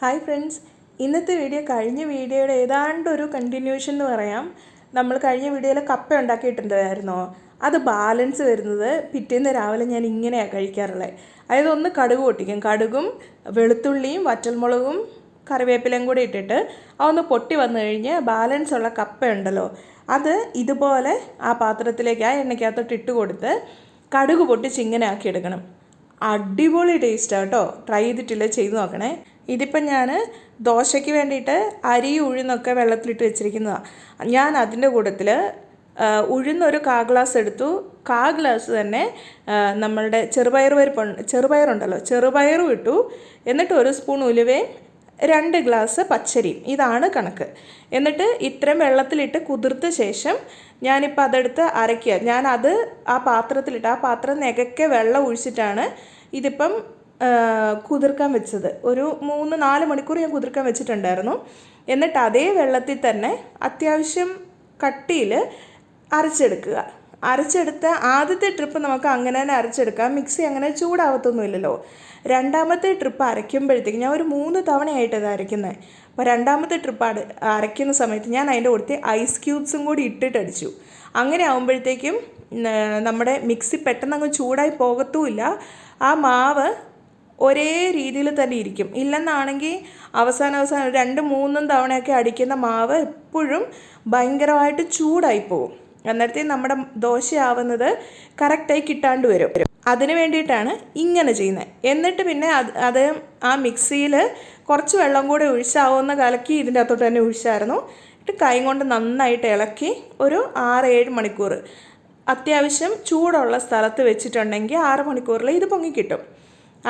Hi friends, ഇന്നത്തെ video കഴിഞ്ഞ വീഡിയോയുടെ ഏതാണ്ട് ഒരു കണ്ടിന്യൂഷൻ എന്ന് പറയാം. നമ്മൾ കഴിഞ്ഞ വീഡിയോയിൽ കപ്പ ഉണ്ടാക്കിയിട്ടുണ്ടായിരുന്നോ, അത് ബാലൻസ് വരുന്നത് പിറ്റേന്ന് രാവിലെ ഞാൻ ഇങ്ങനെയാണ് കഴിക്കാറുള്ളത്. അതായത് ഒന്ന് കടുക് പൊട്ടിക്കും, കടുകും വെളുത്തുള്ളിയും വറ്റൽമുളകും കറിവേപ്പിലയും കൂടി ഇട്ടിട്ട് അതൊന്ന് പൊട്ടി വന്നു കഴിഞ്ഞ് ബാലൻസ് ഉള്ള കപ്പ ഉണ്ടല്ലോ, അത് ഇതുപോലെ ആ പാത്രത്തിലേക്ക് ആ എണ്ണയ്ക്കകത്തോട്ട് ഇട്ട് കൊടുത്ത് കടുക് പൊട്ടിച്ച് ഇങ്ങനെ ആക്കി എടുക്കണം. അടിപൊളി ടേസ്റ്റാണ് കേട്ടോ. ട്രൈ ചെയ്തിട്ടില്ല, ചെയ്ത് നോക്കണേ. ഇതിപ്പം ഞാൻ ദോശയ്ക്ക് വേണ്ടിയിട്ട് അരി ഉഴുന്നൊക്കെ വെള്ളത്തിലിട്ട് വെച്ചിരിക്കുന്നതാണ്. ഞാൻ അതിൻ്റെ കൂട്ടത്തിൽ ഉഴുന്നൊരു 1/4 ഗ്ലാസ് എടുത്തു. 1/4 ഗ്ലാസ് തന്നെ നമ്മളുടെ ചെറുപയറുണ്ടല്ലോ, ചെറുപയറും ഇട്ടു. എന്നിട്ട് 1 സ്പൂൺ ഉലുവയും 2 ഗ്ലാസ് പച്ചരിയും, ഇതാണ് കണക്ക്. എന്നിട്ട് ഇത്രയും വെള്ളത്തിലിട്ട് കുതിർത്ത ശേഷം ഞാനിപ്പോൾ അതെടുത്ത് അരയ്ക്കുക. ഞാനത് ആ പാത്രത്തിലിട്ട് ആ പാത്രം നികക്കെ വെള്ളം ഒഴിച്ചിട്ടാണ് ഇതിപ്പം കുതിർക്കാൻ വെച്ചത്. ഒരു 3-4 മണിക്കൂർ ഞാൻ കുതിർക്കാൻ വെച്ചിട്ടുണ്ടായിരുന്നു. എന്നിട്ട് അതേ വെള്ളത്തിൽ തന്നെ അത്യാവശ്യം കട്ടിയിൽ അരച്ചെടുക്കുക. അരച്ചെടുത്ത ആദ്യത്തെ ട്രിപ്പ് നമുക്ക് അങ്ങനെ തന്നെ അരച്ചെടുക്കാം, മിക്സി അങ്ങനെ ചൂടാവത്തൊന്നുമില്ലല്ലോ. രണ്ടാമത്തെ ട്രിപ്പ് അരയ്ക്കുമ്പോഴത്തേക്ക് ഞാൻ ഒരു 3 തവണയായിട്ട് അത് അരയ്ക്കുന്നത്. അപ്പോൾ രണ്ടാമത്തെ ട്രിപ്പ് അരയ്ക്കുന്ന സമയത്ത് ഞാൻ അതിൻ്റെ കൂടെ ഐസ് ക്യൂബ്സും കൂടി ഇട്ടിട്ടടിച്ചു. അങ്ങനെ ആകുമ്പോഴത്തേക്കും നമ്മുടെ മിക്സി പെട്ടെന്ന് അങ്ങ് ചൂടായി പോകത്തുമില്ല. ആ മാവ് ഒരേ രീതിയിൽ തന്നെ ഇരിക്കും. ഇല്ലെന്നാണെങ്കിൽ അവസാനം 2-3 തവണയൊക്കെ അടിക്കുന്ന മാവ് എപ്പോഴും ഭയങ്കരമായിട്ട് ചൂടായി പോകും. അന്നേരത്തേക്കും നമ്മുടെ ദോശയാവുന്നത് കറക്റ്റായി കിട്ടാണ്ട് വരും. അതിന് വേണ്ടിയിട്ടാണ് ഇങ്ങനെ ചെയ്യുന്നത്. എന്നിട്ട് പിന്നെ അത് ആ മിക്സിയിൽ കുറച്ച് വെള്ളം കൂടി ഒഴിച്ചാവുന്ന കലക്കി ഇതിൻ്റെ അകത്തോട്ട് തന്നെ ഒഴിച്ചായിരുന്നു. എന്നിട്ട് കൈ കൊണ്ട് നന്നായിട്ട് ഇളക്കി ഒരു 6-7 മണിക്കൂർ അത്യാവശ്യം ചൂടുള്ള സ്ഥലത്ത് വെച്ചിട്ടുണ്ടെങ്കിൽ 6 മണിക്കൂറിൽ ഇത് പൊങ്ങിക്കിട്ടും.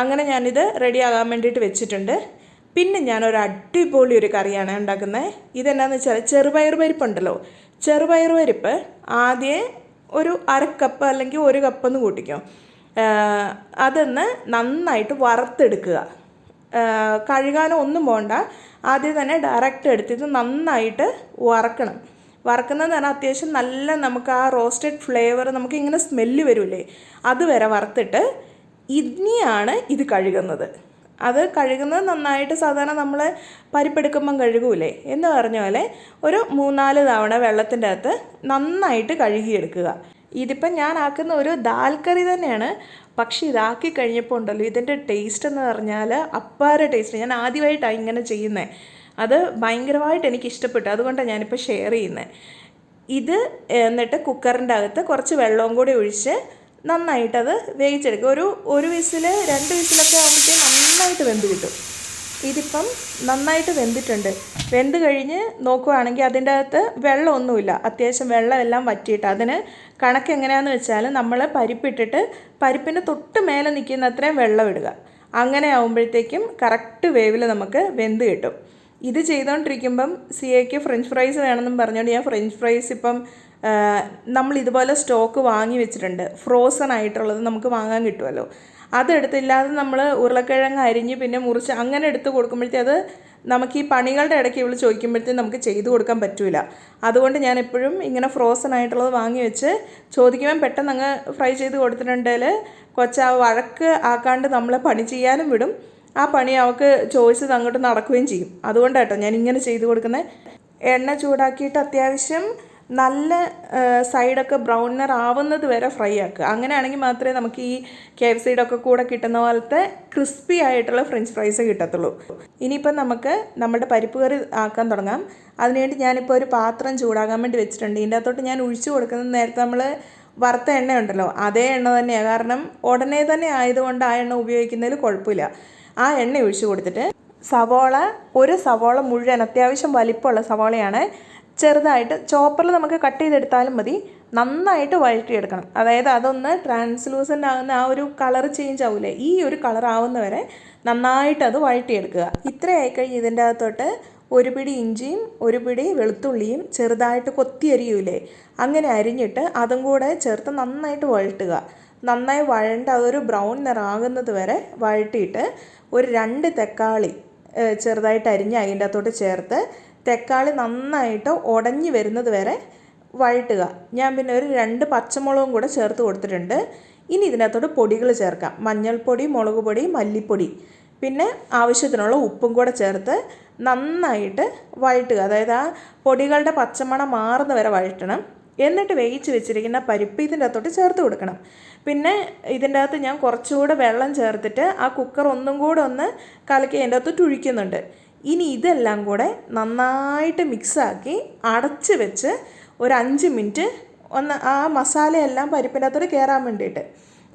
അങ്ങനെ ഞാനിത് റെഡിയാകാൻ വേണ്ടിയിട്ട് വെച്ചിട്ടുണ്ട്. പിന്നെ ഞാനൊരു അടിപൊളി ഒരു കറിയാണ് ഉണ്ടാക്കുന്നത്. ഇതെന്നാന്ന് വെച്ചാൽ ചെറുപയർ പരിപ്പുണ്ടല്ലോ, ചെറുപയർ പരിപ്പ് ആദ്യം ഒരു 1/2 കപ്പ് അല്ലെങ്കിൽ 1 കപ്പെന്ന് കൂട്ടിക്കോ. അതൊന്ന് നന്നായിട്ട് വറുത്തെടുക്കുക. കഴുകാനോ ഒന്നും പോകണ്ട, ആദ്യം തന്നെ ഡയറക്റ്റ് എടുത്തിട്ട് നന്നായിട്ട് വറക്കണം. വറക്കുന്നതെന്ന് പറഞ്ഞാൽ അത്യാവശ്യം നല്ല നമുക്ക് ആ റോസ്റ്റഡ് ഫ്ലേവർ നമുക്ക് ഇങ്ങനെ സ്മെല്ല് വരില്ലേ, അതുവരെ വറുത്തിട്ട് ഇനിയാണ് ഇത് കഴുകുന്നത്. അത് കഴുകുന്നത് നന്നായിട്ട് സാധാരണ നമ്മൾ പരിപ്പെടുക്കുമ്പം കഴുകൂലേ എന്ന് പറഞ്ഞ പോലെ ഒരു 3-4 തവണ വെള്ളത്തിൻ്റെ അകത്ത് നന്നായിട്ട് കഴുകിയെടുക്കുക. ഇതിപ്പം ഞാൻ ആക്കുന്ന ഒരു ദാൽ കറി തന്നെയാണ്. പക്ഷേ ഇതാക്കി കഴിഞ്ഞപ്പോൾ ഉണ്ടല്ലോ, ഇതിൻ്റെ ടേസ്റ്റ് എന്ന് പറഞ്ഞാൽ അപ്പാര ടേസ്റ്റ്. ഞാൻ ആദ്യമായിട്ടാണ് ഇങ്ങനെ ചെയ്യുന്നത്. അത് ഭയങ്കരമായിട്ട് എനിക്ക് ഇഷ്ടപ്പെട്ടു, അതുകൊണ്ടാണ് ഞാനിപ്പോൾ ഷെയർ ചെയ്യുന്നത്. ഇത് എന്നിട്ട് കുക്കറിൻ്റെ അകത്ത് കുറച്ച് വെള്ളവും കൂടി ഒഴിച്ച് നന്നായിട്ടത് വേവിച്ചെടുക്കുക. ഒരു വിസിൽ 2 വിസിലൊക്കെ ആകുമ്പോഴത്തേക്കും നന്നായിട്ട് വെന്ത് കിട്ടും. ഇതിപ്പം നന്നായിട്ട് വെന്തിട്ടുണ്ട്. വെന്ത് കഴിഞ്ഞ് നോക്കുകയാണെങ്കിൽ അതിൻ്റെ അകത്ത് വെള്ളമൊന്നുമില്ല. അത്യാവശ്യം വെള്ളമെല്ലാം വറ്റിയിട്ട് അതിന് കണക്ക് എങ്ങനെയാണെന്ന് വെച്ചാൽ നമ്മൾ പരിപ്പിട്ടിട്ട് പരിപ്പിന് തൊട്ട് മേലെ നിൽക്കുന്ന അത്രയും വെള്ളം ഇടുക. അങ്ങനെ ആകുമ്പോഴത്തേക്കും കറക്റ്റ് വേവിൽ നമുക്ക് വെന്ത് കിട്ടും. ഇത് ചെയ്തുകൊണ്ടിരിക്കുമ്പം സിയയ്ക്ക് ഫ്രഞ്ച് ഫ്രൈസ് വേണമെന്നും പറഞ്ഞുകൊണ്ട് ഞാൻ ഫ്രഞ്ച് ഫ്രൈസ് ഇപ്പം നമ്മൾ ഇതുപോലെ സ്റ്റോക്ക് വാങ്ങി വെച്ചിട്ടുണ്ട്. ഫ്രോസൺ ആയിട്ടുള്ളത് നമുക്ക് വാങ്ങാൻ കിട്ടുമല്ലോ. അതെടുത്തില്ലാതെ നമ്മൾ ഉരുളക്കിഴങ്ങ് അരിഞ്ഞ് പിന്നെ മുറിച്ച് അങ്ങനെ എടുത്ത് കൊടുക്കുമ്പോഴത്തേ അത് നമുക്ക് ഈ പണികളുടെ ഇടയ്ക്ക് ഇവൾ ചോദിക്കുമ്പോഴത്തേക്കും നമുക്ക് ചെയ്തു കൊടുക്കാൻ പറ്റില്ല. അതുകൊണ്ട് ഞാൻ എപ്പോഴും ഇങ്ങനെ ഫ്രോസൺ ആയിട്ടുള്ളത് വാങ്ങി വെച്ച് ചോദിക്കുമ്പോൾ പെട്ടെന്ന് അങ്ങ് ഫ്രൈ ചെയ്ത് കൊടുത്തിട്ടുണ്ടെങ്കിൽ കൊച്ചാ വഴക്ക് ആക്കാണ്ട് നമ്മളെ പണി ചെയ്യാനും വിടും. ആ പണി അവൾക്ക് ചോദിച്ചത് അങ്ങോട്ട് നടക്കുകയും ചെയ്യും. അതുകൊണ്ടാട്ടോ ഞാൻ ഇങ്ങനെ ചെയ്ത് കൊടുക്കുന്നത്. എണ്ണ ചൂടാക്കിയിട്ട് അത്യാവശ്യം നല്ല സൈഡൊക്കെ ബ്രൗൺ നിറം ആവുന്നത് വരെ ഫ്രൈ ആക്കുക. അങ്ങനെയാണെങ്കിൽ മാത്രമേ നമുക്ക് ഈ KFCയുടെ ഒക്കെ കൂടെ കിട്ടുന്ന പോലത്തെ ക്രിസ്പി ആയിട്ടുള്ള ഫ്രഞ്ച് ഫ്രൈസ് കിട്ടത്തുള്ളൂ. ഇനിയിപ്പം നമുക്ക് നമ്മുടെ പരിപ്പ് കറി ആക്കാൻ തുടങ്ങാം. അതിനുവേണ്ടി ഞാനിപ്പോൾ ഒരു പാത്രം ചൂടാകാൻ വേണ്ടി വെച്ചിട്ടുണ്ട്. ഇതിൻ്റെ അകത്തോട്ട് ഞാൻ ഒഴിച്ചു കൊടുക്കുന്നത് നേരത്തെ നമ്മൾ വറുത്ത എണ്ണ ഉണ്ടല്ലോ, അതേ എണ്ണ തന്നെയാണ്. കാരണം ഉടനെ തന്നെ ആയതുകൊണ്ട് ആ എണ്ണ ഉപയോഗിക്കുന്നതിൽ കുഴപ്പമില്ല. ആ എണ്ണ ഒഴിച്ചു കൊടുത്തിട്ട് ഒരു സവോള മുഴുവൻ, അത്യാവശ്യം വലിപ്പമുള്ള സവോളയാണ്, ചെറുതായിട്ട് ചോപ്പറിൽ നമുക്ക് കട്ട് ചെയ്തെടുത്താലും മതി. നന്നായിട്ട് വഴറ്റിയെടുക്കണം. അതായത് അതൊന്ന് ട്രാൻസ്ലൂസൻ്റ് ആകുന്ന ആ ഒരു കളർ ചേഞ്ച് ആവില്ലേ, ഈ ഒരു കളർ ആവുന്നവരെ നന്നായിട്ട് അത് വഴറ്റിയെടുക്കുക. ഇത്രയായി കഴിഞ്ഞ് ഇതിൻ്റെ അകത്തോട്ട് 1 പിടി ഇഞ്ചിയും 1 പിടി വെളുത്തുള്ളിയും ചെറുതായിട്ട് കൊത്തി അരിയൂലേ, അങ്ങനെ അരിഞ്ഞിട്ട് അതും കൂടെ ചേർത്ത് നന്നായിട്ട് വഴറ്റുക. നന്നായി വഴണ്ട് അതൊരു ബ്രൗൺ നിറാകുന്നത് വരെ വഴറ്റിയിട്ട് ഒരു 2 തക്കാളി ചെറുതായിട്ട് അരിഞ്ഞ് അതിൻ്റെ അകത്തോട്ട് ചേർത്ത് തക്കാളി നന്നായിട്ട് ഉടഞ്ഞ് വരുന്നത് വരെ വഴറ്റുക. ഞാൻ പിന്നെ ഒരു 2 പച്ചമുളകും കൂടെ ചേർത്ത് കൊടുത്തിട്ടുണ്ട്. ഇനി ഇതിനകത്തോട്ട് പൊടികൾ ചേർക്കാം. മഞ്ഞൾപ്പൊടി, മുളക് പൊടി, മല്ലിപ്പൊടി, പിന്നെ ആവശ്യത്തിനുള്ള ഉപ്പും കൂടെ ചേർത്ത് നന്നായിട്ട് വഴറ്റുക. അതായത് ആ പൊടികളുടെ പച്ചമണം മാറുന്ന വരെ വഴറ്റണം. എന്നിട്ട് വേവിച്ച് വെച്ചിരിക്കുന്ന പരിപ്പ് ഇതിൻ്റെ അകത്തോട്ട് ചേർത്ത് കൊടുക്കണം. പിന്നെ ഇതിൻ്റെ അകത്ത് ഞാൻ കുറച്ചുകൂടെ വെള്ളം ചേർത്തിട്ട് ആ കുക്കർ ഒന്നും കൂടെ ഒന്ന് കലക്കി അതിൻ്റെ അകത്തോട്ട് ഒഴിക്കുന്നുണ്ട്. ഇനി ഇതെല്ലാം കൂടെ നന്നായിട്ട് മിക്സാക്കി അടച്ച് വെച്ച് ഒരു 5 മിനിറ്റ് ഒന്ന് ആ മസാലയെല്ലാം പരിപ്പിൻ്റെ അകത്തോട്ട് കയറാൻ വേണ്ടിയിട്ട്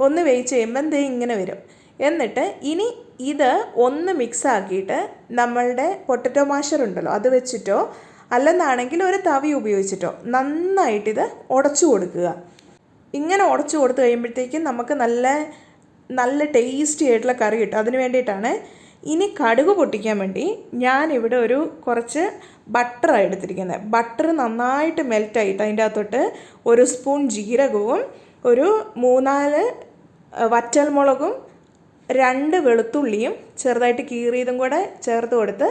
ഒന്ന് വേവിച്ച് കഴിയുമ്പോൾ ദേ ഇങ്ങനെ വരും. എന്നിട്ട് ഇനി ഇത് ഒന്ന് മിക്സാക്കിയിട്ട് നമ്മളുടെ പൊട്ടറ്റോ മാഷർ ഉണ്ടല്ലോ അത് വെച്ചിട്ടോ അല്ലെന്നാണെങ്കിൽ ഒരു തവി ഉപയോഗിച്ചിട്ടോ നന്നായിട്ടിത് ഉടച്ചു കൊടുക്കുക. ഇങ്ങനെ ഉടച്ചു കൊടുത്തു കഴിയുമ്പോഴത്തേക്കും നമുക്ക് നല്ല നല്ല ടേസ്റ്റി ആയിട്ടുള്ള കറി കിട്ടും. അതിന് വേണ്ടിയിട്ടാണ്. ഇനി കടുക് പൊട്ടിക്കാൻ വേണ്ടി ഞാനിവിടെ ഒരു കുറച്ച് ബട്ടറാണ് എടുത്തിരിക്കുന്നത്. ബട്ടർ നന്നായിട്ട് മെൽറ്റായിട്ട് അതിൻ്റെ അകത്തോട്ട് 1 സ്പൂൺ ജീരകവും ഒരു 3-4 വറ്റൽമുളകും 2 വെളുത്തുള്ളിയും ചെറുതായിട്ട് കീറിയതും കൂടെ ചേർത്ത് കൊടുത്ത്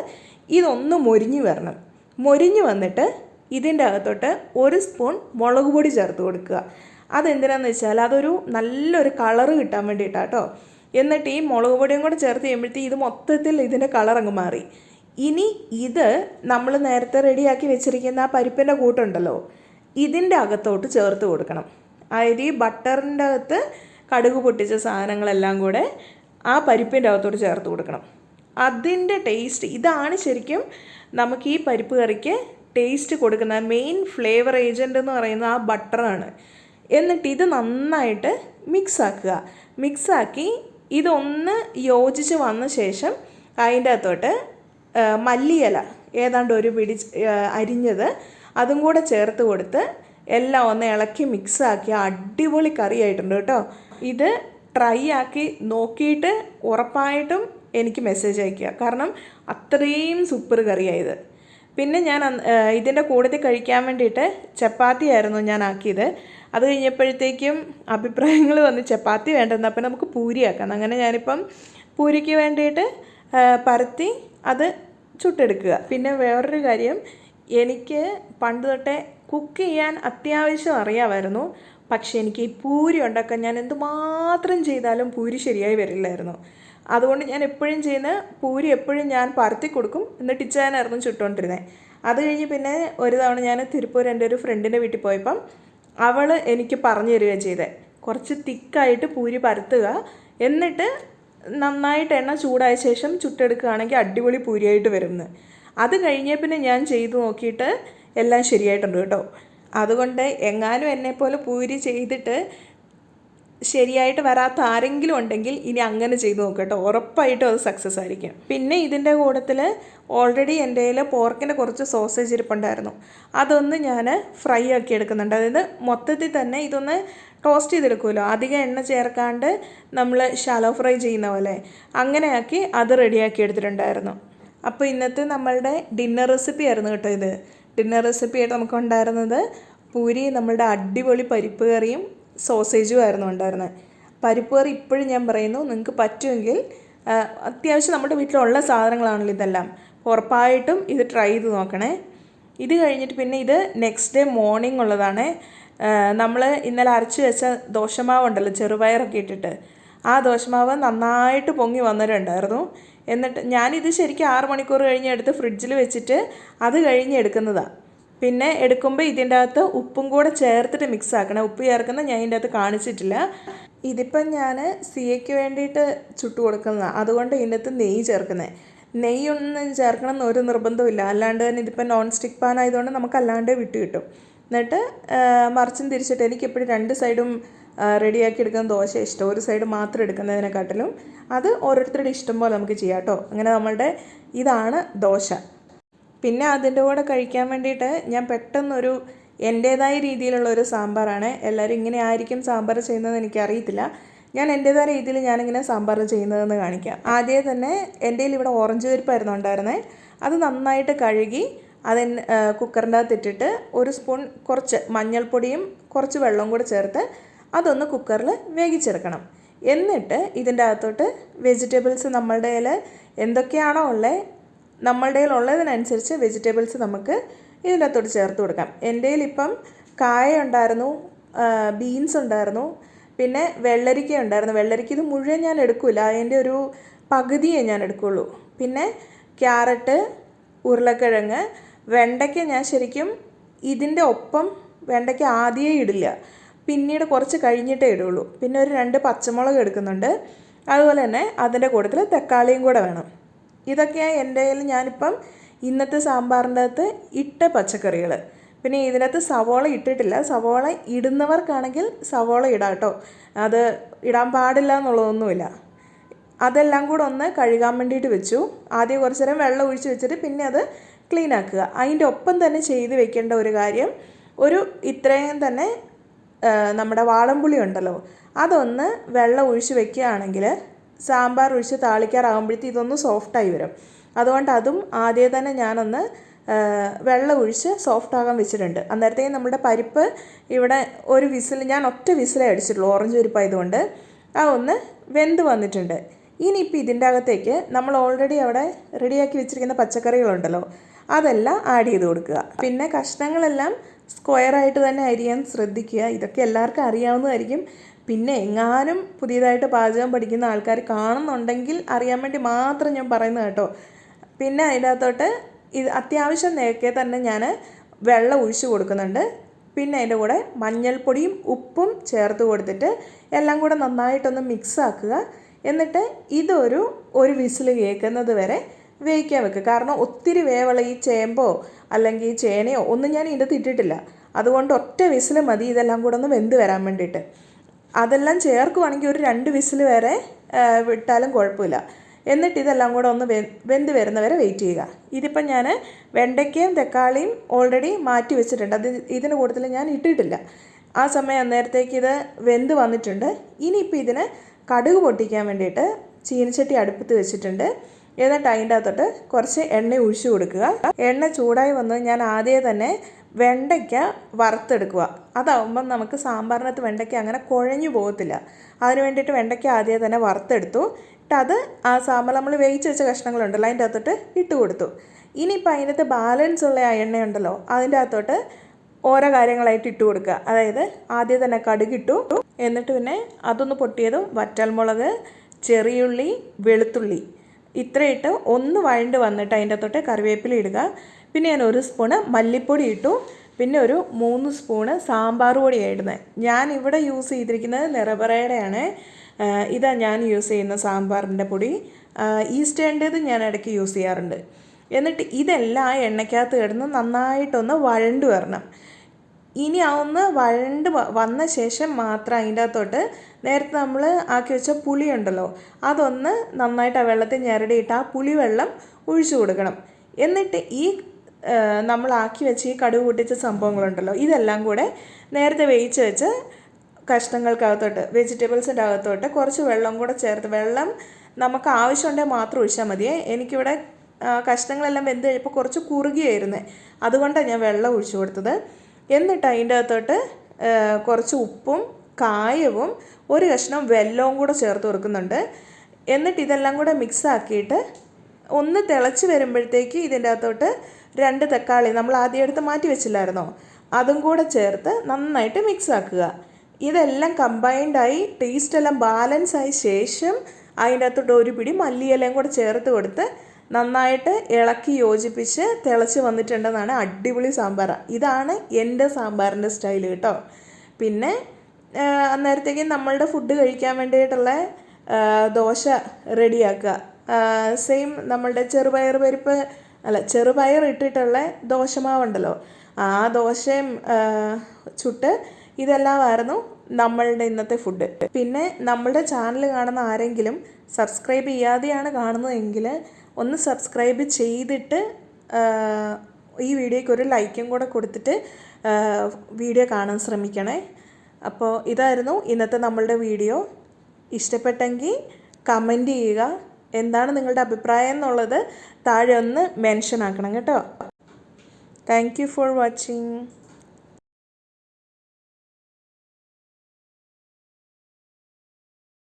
ഇതൊന്ന് മൊരിഞ്ഞ് വരണം. മൊരിഞ്ഞ് വന്നിട്ട് ഇതിൻ്റെ അകത്തോട്ട് 1 സ്പൂൺ മുളക് പൊടി ചേർത്ത് കൊടുക്കുക. അതെന്തിനാന്ന് വെച്ചാൽ അതൊരു നല്ലൊരു കളറ് കിട്ടാൻ വേണ്ടിയിട്ടാണ് കേട്ടോ. എന്നിട്ട് ഈ മുളക് പൊടിയും കൂടെ ചേർത്ത് കഴിയുമ്പോഴത്തേക്ക് ഇത് മൊത്തത്തിൽ ഇതിൻ്റെ കളറങ്ങ് മാറി. ഇനി ഇത് നമ്മൾ നേരത്തെ റെഡിയാക്കി വെച്ചിരിക്കുന്ന ആ പരിപ്പിൻ്റെ കൂട്ടുണ്ടല്ലോ ഇതിൻ്റെ അകത്തോട്ട് ചേർത്ത് കൊടുക്കണം. അതായത് ഈ ബട്ടറിൻ്റെ അകത്ത് കടുക് പൊട്ടിച്ച സാധനങ്ങളെല്ലാം കൂടെ ആ പരിപ്പിൻ്റെ അകത്തോട്ട് ചേർത്ത് കൊടുക്കണം. അതിൻ്റെ ടേസ്റ്റ് ഇതാണ് ശരിക്കും നമുക്ക് ഈ പരിപ്പ് കറിക്ക് ടേസ്റ്റ് കൊടുക്കുന്ന മെയിൻ ഫ്ലേവർ ഏജൻ്റ് എന്ന് പറയുന്നത് ആ ബട്ടറാണ്. എന്നിട്ട് ഇത് നന്നായിട്ട് മിക്സാക്കുക. മിക്സാക്കി ഇതൊന്ന് യോജിച്ച് വന്ന ശേഷം അതിൻ്റെ അകത്തോട്ട് മല്ലിയില ഏതാണ്ട് ഒരു പിടി അരിഞ്ഞത് അതും കൂടെ ചേർത്ത് കൊടുത്ത് എല്ലാം ഒന്ന് ഇളക്കി മിക്സാക്കി അടിപൊളി കറിയായിട്ടുണ്ട് കേട്ടോ. ഇത് ട്രൈ ആക്കി നോക്കിയിട്ട് ഉറപ്പായിട്ടും എനിക്ക് മെസ്സേജ് അയയ്ക്കുക. കാരണം അത്രയും സൂപ്പർ കറിയായത്. പിന്നെ ഞാൻ ഇതിൻ്റെ കൂട്ടത്തിൽ കഴിക്കാൻ വേണ്ടിയിട്ട് ചപ്പാത്തിയായിരുന്നു ഞാൻ ആക്കിയത്. അത് കഴിഞ്ഞപ്പോഴത്തേക്കും അഭിപ്രായങ്ങൾ വന്ന് ചപ്പാത്തി വേണ്ടെന്ന്, അപ്പം നമുക്ക് പൂരിയാക്കാം. അങ്ങനെ ഞാനിപ്പം പൂരിക്ക് വേണ്ടിയിട്ട് പരത്തി അത് ചുട്ടെടുക്കുക. പിന്നെ വേറൊരു കാര്യം, എനിക്ക് പണ്ട് തൊട്ടേ കുക്ക് ചെയ്യാൻ അത്യാവശ്യം അറിയാമായിരുന്നു. പക്ഷേ എനിക്ക് ഈ പൂരി ഉണ്ടാക്കാൻ ഞാൻ എന്തുമാത്രം ചെയ്താലും പൂരി ശരിയായി വരില്ലായിരുന്നു. അതുകൊണ്ട് ഞാൻ എപ്പോഴും ചെയ്യുന്ന പൂരി എപ്പോഴും ഞാൻ പരത്തി കൊടുക്കും, എന്നിട്ട് ഇച്ചാനായിരുന്നു ചുട്ടുകൊണ്ടിരുന്നത്. അത് കഴിഞ്ഞ് പിന്നെ ഒരു തവണ ഞാൻ തിരുപ്പൂർ എൻ്റെ ഒരു ഫ്രണ്ടിൻ്റെ വീട്ടിൽ പോയപ്പം അവൾ എനിക്ക് പറഞ്ഞു തരികയാണ് ചെയ്തത്. കുറച്ച് തിക്കായിട്ട് പൂരി പരത്തുക, എന്നിട്ട് നന്നായിട്ട് എണ്ണ ചൂടായ ശേഷം ചുട്ടെടുക്കുകയാണെങ്കിൽ അടിപൊളി പൂരിയായിട്ട് വരുമെന്ന്. അത് കഴിഞ്ഞേ പിന്നെ ഞാൻ ചെയ്തു നോക്കിയിട്ട് എല്ലാം ശരിയായിട്ടുണ്ട് കേട്ടോ. അതുകൊണ്ട് എങ്ങാനും എന്നെപ്പോലെ പൂരി ചെയ്തിട്ട് ശരിയായിട്ട് വരാത്ത ആരെങ്കിലും ഉണ്ടെങ്കിൽ ഇനി അങ്ങനെ ചെയ്ത് നോക്കട്ടോ, ഉറപ്പായിട്ടും അത് സക്സസ് ആയിരിക്കും. പിന്നെ ഇതിൻ്റെ കൂട്ടത്തിൽ ഓൾറെഡി എൻ്റെ കയ്യിൽ പോർക്കിൻ്റെ കുറച്ച് സോസേജ് ഇരിപ്പുണ്ടായിരുന്നു. അതൊന്ന് ഞാൻ ഫ്രൈ ആക്കി എടുക്കുന്നുണ്ട്. അതായത് മൊത്തത്തിൽ തന്നെ ഇതൊന്ന് ടോസ്റ്റ് ചെയ്തെടുക്കുമല്ലോ, അധികം എണ്ണ ചേർക്കാണ്ട് നമ്മൾ ഷാലോ ഫ്രൈ ചെയ്യുന്ന പോലെ അങ്ങനെയാക്കി അത് റെഡിയാക്കി എടുത്തിട്ടുണ്ടായിരുന്നു. അപ്പോൾ ഇന്നത്തെ നമ്മളുടെ ഡിന്നർ റെസിപ്പി ആയിരുന്നു കേട്ടോ ഇത്. ഡിന്നർ റെസിപ്പി ആയിട്ട് നമുക്ക് ഉണ്ടായിരുന്നത് പൂരി, നമ്മളുടെ അടിപൊളി പരിപ്പ് കറിയും സോസേജും ആയിരുന്നു ഉണ്ടായിരുന്നത്. പരിപ്പ് കറി ഇപ്പോഴും ഞാൻ പറയുന്നു, നിങ്ങൾക്ക് പറ്റുമെങ്കിൽ അത്യാവശ്യം നമ്മുടെ വീട്ടിലുള്ള സാധനങ്ങളാണല്ലോ ഇതെല്ലാം, ഉറപ്പായിട്ടും ഇത് ട്രൈ ചെയ്ത് നോക്കണേ. ഇത് കഴിഞ്ഞിട്ട് പിന്നെ ഇത് നെക്സ്റ്റ് ഡേ മോർണിംഗ് ഉള്ളതാണ്. നമ്മൾ ഇന്നലെ അരച്ച് വെച്ച ദോശമാവ് ഉണ്ടല്ലോ, ചെറുപയറൊക്കെ ഇട്ടിട്ട്, ആ ദോശമാവ് നന്നായിട്ട് പൊങ്ങി വന്നിട്ടുണ്ടായിരുന്നു. എന്നിട്ട് ഞാനിത് ശരിക്കും 6 മണിക്കൂർ കഴിഞ്ഞ് എടുത്ത് ഫ്രിഡ്ജിൽ വെച്ചിട്ട് അത് കഴിഞ്ഞ് എടുക്കുന്നതാണ്. പിന്നെ എടുക്കുമ്പോൾ ഇതിൻ്റെ അകത്ത് ഉപ്പും കൂടെ ചേർത്തിട്ട് മിക്സ് ആക്കണം. ഉപ്പ് ചേർക്കുന്നത് ഞാൻ ഇതിൻ്റെ അകത്ത് കാണിച്ചിട്ടില്ല. ഇതിപ്പം ഞാൻ സിയയ്ക്ക് വേണ്ടിയിട്ട് ചുട്ടു കൊടുക്കുന്നതാണ്, അതുകൊണ്ട് ഇതിൻ്റെ അകത്ത് നെയ്യ് ചേർക്കുന്നത്. നെയ്യൊന്നും ചേർക്കണം എന്നൊരു നിർബന്ധമില്ല. അല്ലാണ്ട് തന്നെ ഇതിപ്പോൾ നോൺ സ്റ്റിക്ക് പാൻ ആയതുകൊണ്ട് നമുക്ക് അല്ലാണ്ട് വിട്ട് കിട്ടും. എന്നിട്ട് മറിച്ചും തിരിച്ചിട്ട് എനിക്കെപ്പോഴും 2 സൈഡും റെഡിയാക്കി എടുക്കുന്ന ദോശ ഇഷ്ടം, ഒരു സൈഡ് മാത്രം എടുക്കുന്നതിനെക്കാട്ടിലും. അത് ഓരോരുത്തരുടെ ഇഷ്ടം പോലെ നമുക്ക് ചെയ്യാം കേട്ടോ. അങ്ങനെ നമ്മളുടെ ഇതാണ് ദോശ. പിന്നെ അതിൻ്റെ കൂടെ കഴിക്കാൻ വേണ്ടിയിട്ട് ഞാൻ പെട്ടെന്നൊരു എൻ്റേതായ രീതിയിലുള്ളൊരു സാമ്പാറാണ്. എല്ലാവരും ഇങ്ങനെ ആയിരിക്കും സാമ്പാർ ചെയ്യുന്നതെന്ന് എനിക്കറിയത്തില്ല. ഞാൻ എൻ്റേതായ രീതിയിൽ ഞാനിങ്ങനെ സാമ്പാർ ചെയ്യുന്നതെന്ന് കാണിക്കാം. ആദ്യം തന്നെ എൻ്റെ കയ്യിൽ ഇവിടെ ഓറഞ്ച് പരിപ്പായിരുന്നു ഉണ്ടായിരുന്നത്. അത് നന്നായിട്ട് കഴുകി അതിന് കുക്കറിൻ്റെ അകത്തിട്ടിട്ട് 1 സ്പൂൺ കുറച്ച് മഞ്ഞൾപ്പൊടിയും കുറച്ച് വെള്ളവും കൂടെ ചേർത്ത് അതൊന്ന് കുക്കറിൽ വേവിച്ചെടുക്കണം. എന്നിട്ട് ഇതിൻ്റെ അകത്തോട്ട് വെജിറ്റബിൾസ് നമ്മളുടെ കയ്യിൽ എന്തൊക്കെയാണോ ഉള്ളത്, നമ്മളുടെ കയ്യിൽ ഉള്ളതിനനുസരിച്ച് വെജിറ്റബിൾസ് നമുക്ക് ഇതിൻ്റെ അകത്തോട്ട് ചേർത്ത് കൊടുക്കാം. എൻ്റെ കയ്യിൽ ഇപ്പം കായ ഉണ്ടായിരുന്നു, ബീൻസ് ഉണ്ടായിരുന്നു, പിന്നെ വെള്ളരിക്ക ഉണ്ടായിരുന്നു. വെള്ളരിക്ക ഇത് മുഴുവൻ ഞാൻ എടുക്കില്ല, അതിൻ്റെ ഒരു പകുതിയേ ഞാൻ എടുക്കുകയുള്ളൂ. പിന്നെ ക്യാരറ്റ്, ഉരുളക്കിഴങ്ങ്, വെണ്ടയ്ക്ക ഞാൻ ശരിക്കും ഇതിൻ്റെ ഒപ്പം വെണ്ടയ്ക്ക ആദ്യമേ ഇടില്ല, പിന്നീട് കുറച്ച് കഴിഞ്ഞിട്ടേ ഇടുള്ളൂ. പിന്നെ ഒരു 2 പച്ചമുളക് എടുക്കുന്നുണ്ട്. അതുപോലെ തന്നെ അതിൻ്റെ കൂട്ടത്തിൽ തക്കാളിയും കൂടെ വേണം. ഇതൊക്കെയാണ് എൻ്റെ കയ്യിൽ ഞാനിപ്പം ഇന്നത്തെ സാമ്പാറിൻ്റെ അകത്ത് ഇട്ട പച്ചക്കറികൾ. പിന്നെ ഇതിനകത്ത് സവോള ഇട്ടിട്ടില്ല. സവോള ഇടുന്നവർക്കാണെങ്കിൽ സവോള ഇടാം കേട്ടോ, അത് ഇടാൻ പാടില്ല എന്നുള്ളതൊന്നുമില്ല. അതെല്ലാം കൂടെ ഒന്ന് കഴുകാൻ വേണ്ടിയിട്ട് വെച്ചു. ആദ്യം കുറച്ച് നേരം വെള്ളം ഒഴിച്ച് വെച്ചിട്ട് പിന്നെ അത് ക്ലീൻ ആക്കുക. അതിൻ്റെ ഒപ്പം തന്നെ ചെയ്ത് വെക്കേണ്ട ഒരു കാര്യം, ഇത്രയും തന്നെ നമ്മുടെ വാളംപുളി ഉണ്ടല്ലോ, അതൊന്ന് വെള്ളം ഒഴിച്ച് വെക്കുകയാണെങ്കിൽ സാമ്പാർ ഒഴിച്ച് താളിക്കാറാകുമ്പോഴത്തേക്കും ഇതൊന്ന് സോഫ്റ്റായി വരും. അതുകൊണ്ട് അതും ആദ്യം തന്നെ ഞാനൊന്ന് വെള്ളം ഒഴിച്ച് സോഫ്റ്റാകാൻ വെച്ചിട്ടുണ്ട്. അന്നേരത്തേക്കും നമ്മുടെ പരിപ്പ് ഇവിടെ ഒരു വിസിൽ, ഞാൻ ഒറ്റ വിസിലേ അടിച്ചിട്ടുള്ളൂ, ഓറഞ്ച് പരിപ്പായതുകൊണ്ട് ഒന്ന് വെന്ത് വന്നിട്ടുണ്ട്. ഇനിയിപ്പോൾ ഇതിൻ്റെ അകത്തേക്ക് നമ്മൾ ഓൾറെഡി അവിടെ റെഡിയാക്കി വെച്ചിരിക്കുന്ന പച്ചക്കറികളുണ്ടല്ലോ, അതെല്ലാം ആഡ് ചെയ്ത് കൊടുക്കുക. പിന്നെ കഷ്ണങ്ങളെല്ലാം സ്ക്വയറായിട്ട് തന്നെ അരിയാൻ ശ്രദ്ധിക്കുക. ഇതൊക്കെ എല്ലാവർക്കും അറിയാവുന്നതായിരിക്കും. പിന്നെ എങ്ങാനും പുതിയതായിട്ട് പാചകം പഠിക്കുന്ന ആൾക്കാർ കാണുന്നുണ്ടെങ്കിൽ അറിയാൻ വേണ്ടി മാത്രം ഞാൻ പറയുന്നത് കേട്ടോ. പിന്നെ അതിൻ്റെ അകത്തോട്ട് അത്യാവശ്യം നേരത്തെ തന്നെ ഞാൻ വെള്ളം ഒഴിച്ച് കൊടുക്കുന്നുണ്ട്. പിന്നെ അതിൻ്റെ കൂടെ മഞ്ഞൾപ്പൊടിയും ഉപ്പും ചേർത്ത് കൊടുത്തിട്ട് എല്ലാം കൂടെ നന്നായിട്ടൊന്ന് മിക്സ് ആക്കുക. എന്നിട്ട് ഇതൊരു വിസിൽ കേൾക്കുന്നത് വരെ വേവിക്കാൻ വെക്കുക. കാരണം ഒത്തിരി വേവുള്ള ഈ ചേമ്പോ അല്ലെങ്കിൽ ചേനയോ ഒന്നും ഞാൻ ഇതിൻ്റെ ഇട്ടിട്ടില്ല. അതുകൊണ്ട് ഒറ്റ വിസിൽ മതി ഇതെല്ലാം കൂടെ ഒന്ന് വെന്ത് വരാൻ വേണ്ടിയിട്ട്. അതെല്ലാം ചേർക്കുവാണെങ്കിൽ ഒരു 2 വിസിൽ വരെ വിട്ടാലും കുഴപ്പമില്ല. എന്നിട്ട് ഇതെല്ലാം കൂടെ ഒന്ന് വെന്ത് വരുന്നവരെ വെയിറ്റ് ചെയ്യുക. ഇതിപ്പം ഞാൻ വെണ്ടയ്ക്കയും തക്കാളിയും ഓൾറെഡി മാറ്റി വെച്ചിട്ടുണ്ട്. അത് ഇതിന് കൂട്ടത്തിൽ ഞാൻ ഇട്ടിട്ടില്ല. ആ സമയം അന്നേരത്തേക്ക് ഇത് വെന്ത് വന്നിട്ടുണ്ട്. ഇനിയിപ്പോൾ ഇതിന് കടുക് പൊട്ടിക്കാൻ വേണ്ടിയിട്ട് ചീനച്ചട്ടി അടുപ്പത്ത് വെച്ചിട്ടുണ്ട്. എന്നിട്ട് അതിൻ്റെ അകത്തോട്ട് കുറച്ച് എണ്ണ ഒഴിച്ചു കൊടുക്കുക. എണ്ണ ചൂടായി വന്ന് ഞാൻ ആദ്യമേ തന്നെ വെണ്ടയ്ക്ക വറുത്തെടുക്കുക. അതാവുമ്പം നമുക്ക് സാമ്പാറിനകത്ത് വെണ്ടയ്ക്ക അങ്ങനെ കുഴഞ്ഞു പോകത്തില്ല. അതിന് വേണ്ടിയിട്ട് വെണ്ടയ്ക്ക ആദ്യമേ തന്നെ വറുത്തെടുത്തു. അത് ആ സാമ്പാർ നമ്മൾ വേവിച്ച് വെച്ച കഷ്ണങ്ങളുണ്ടല്ലോ അതിൻ്റെ അകത്തോട്ട് ഇട്ട് കൊടുത്തു. ഇനിയിപ്പോൾ അതിനകത്ത് ബാലൻസ് ഉള്ള ആ എണ്ണയുണ്ടല്ലോ അതിൻ്റെ അകത്തോട്ട് ഓരോ കാര്യങ്ങളായിട്ട് ഇട്ട് കൊടുക്കുക. അതായത് ആദ്യം തന്നെ കടുകിട്ടു, എന്നിട്ട് പിന്നെ അതൊന്ന് പൊട്ടിയതും വറ്റൽമുളക്, ചെറിയുള്ളി, വെളുത്തുള്ളി ഇത്രയിട്ട് ഒന്ന് വഴണ്ട് വന്നിട്ട് അതിൻ്റെ അകത്തോട്ട് കറിവേപ്പില ഇടുക. പിന്നെ ഞാൻ 1 സ്പൂണ് മല്ലിപ്പൊടി ഇട്ടു. പിന്നെ ഒരു 3 സ്പൂണ് സാമ്പാർ പൊടിയാണ് ഇടുന്നത്. ഞാൻ ഇവിടെ യൂസ് ചെയ്തിരിക്കുന്നത് നിറപറയുടെയാണ്. ഇതാണ് ഞാൻ യൂസ് ചെയ്യുന്ന സാമ്പാറിൻ്റെ പൊടി. ഈസ്റ്റേൻ്റേത് ഞാൻ ഇടയ്ക്ക് യൂസ് ചെയ്യാറുണ്ട്. എന്നിട്ട് ഇതെല്ലാം ആ എണ്ണയ്ക്കകത്ത് കിടന്ന് നന്നായിട്ടൊന്ന് വഴണ്ട് വരണം. ഇനി അതൊന്ന് വഴണ്ട് വന്ന ശേഷം മാത്രം അതിൻ്റെ അകത്തോട്ട് നേരത്തെ നമ്മൾ ആക്കി വെച്ച പുളി ഉണ്ടല്ലോ അതൊന്ന് നന്നായിട്ട് ആ വെള്ളത്തിൽ ഞെരടിയിട്ട് ആ പുളിവെള്ളം ഒഴിച്ചു കൊടുക്കണം. എന്നിട്ട് ഈ നമ്മളാക്കി വെച്ച് ഈ കടുക് പൊട്ടിച്ച സംഭവങ്ങളുണ്ടല്ലോ ഇതെല്ലാം കൂടെ നേരത്തെ വേവിച്ച് വെച്ച് കഷ്ണങ്ങൾക്കകത്തോട്ട് വെജിറ്റബിൾസിൻ്റെ അകത്തോട്ട് കുറച്ച് വെള്ളം കൂടെ ചേർത്ത്, വെള്ളം നമുക്ക് ആവശ്യമുണ്ടെങ്കിൽ മാത്രം ഒഴിച്ചാൽ മതിയേ. എനിക്കിവിടെ കഷ്ണങ്ങളെല്ലാം വെന്ത് കഴിയുമ്പോൾ കുറച്ച് കുറുകിയായിരുന്നു, അതുകൊണ്ടാണ് ഞാൻ വെള്ളം ഒഴിച്ചു കൊടുത്തത്. എന്നിട്ട് അതിൻ്റെ അകത്തോട്ട് കുറച്ച് ഉപ്പും കായവും 1 കഷ്ണം വെല്ലവും കൂടെ ചേർത്ത് കൊടുക്കുന്നുണ്ട്. എന്നിട്ട് ഇതെല്ലാം കൂടെ മിക്സ് ആക്കിയിട്ട് ഒന്ന് തിളച്ച് വരുമ്പോഴത്തേക്ക് ഇതിൻ്റെ അകത്തോട്ട് 2 തക്കാളി നമ്മൾ ആദ്യം എടുത്ത് മാറ്റി വെച്ചില്ലായിരുന്നോ അതും കൂടെ ചേർത്ത് നന്നായിട്ട് മിക്സ് ആക്കുക. ഇതെല്ലാം കമ്പൈൻഡായി ടേസ്റ്റെല്ലാം ബാലൻസ് ആയ ശേഷം അതിൻ്റെ അകത്തോട്ട് 1 പിടി മല്ലിയിലയും കൂടെ ചേർത്ത് കൊടുത്ത് നന്നായിട്ട് ഇളക്കി യോജിപ്പിച്ച് തിളച്ച് വന്നിട്ടുണ്ടെന്നാണ് അടിപൊളി സാമ്പാർ. ഇതാണ് എൻ്റെ സാമ്പാറിൻ്റെ സ്റ്റൈൽ കേട്ടോ. പിന്നെ അന്നേരത്തേക്കും നമ്മളുടെ ഫുഡ് കഴിക്കാൻ വേണ്ടിയിട്ടുള്ള ദോശ റെഡിയാക്കുക. സെയിം നമ്മളുടെ ചെറുപയർ ഇട്ടിട്ടുള്ള ദോശമാവുണ്ടല്ലോ ആ ദോശയും ചുട്ട് ഇതെല്ലാമായിരുന്നു നമ്മളുടെ ഇന്നത്തെ ഫുഡ്. പിന്നെ നമ്മളുടെ ചാനൽ കാണുന്ന ആരെങ്കിലും സബ്സ്ക്രൈബ് ചെയ്യാതെയാണ് കാണുന്നതെങ്കിൽ ഒന്ന് സബ്സ്ക്രൈബ് ചെയ്തിട്ട് ഈ വീഡിയോയ്ക്ക് ഒരു ലൈക്കും കൂടെ കൊടുത്തിട്ട് വീഡിയോ കാണാൻ ശ്രമിക്കണേ. അപ്പോൾ ഇതായിരുന്നു ഇന്നത്തെ നമ്മളുടെ വീഡിയോ. ഇഷ്ടപ്പെട്ടെങ്കിൽ കമൻറ്റ് ചെയ്യുക. എന്താണ് നിങ്ങളുടെ അഭിപ്രായം എന്നുള്ളത് താഴെ ഒന്ന് മെൻഷൻ ആക്കണം കേട്ടോ. Thank you for watching.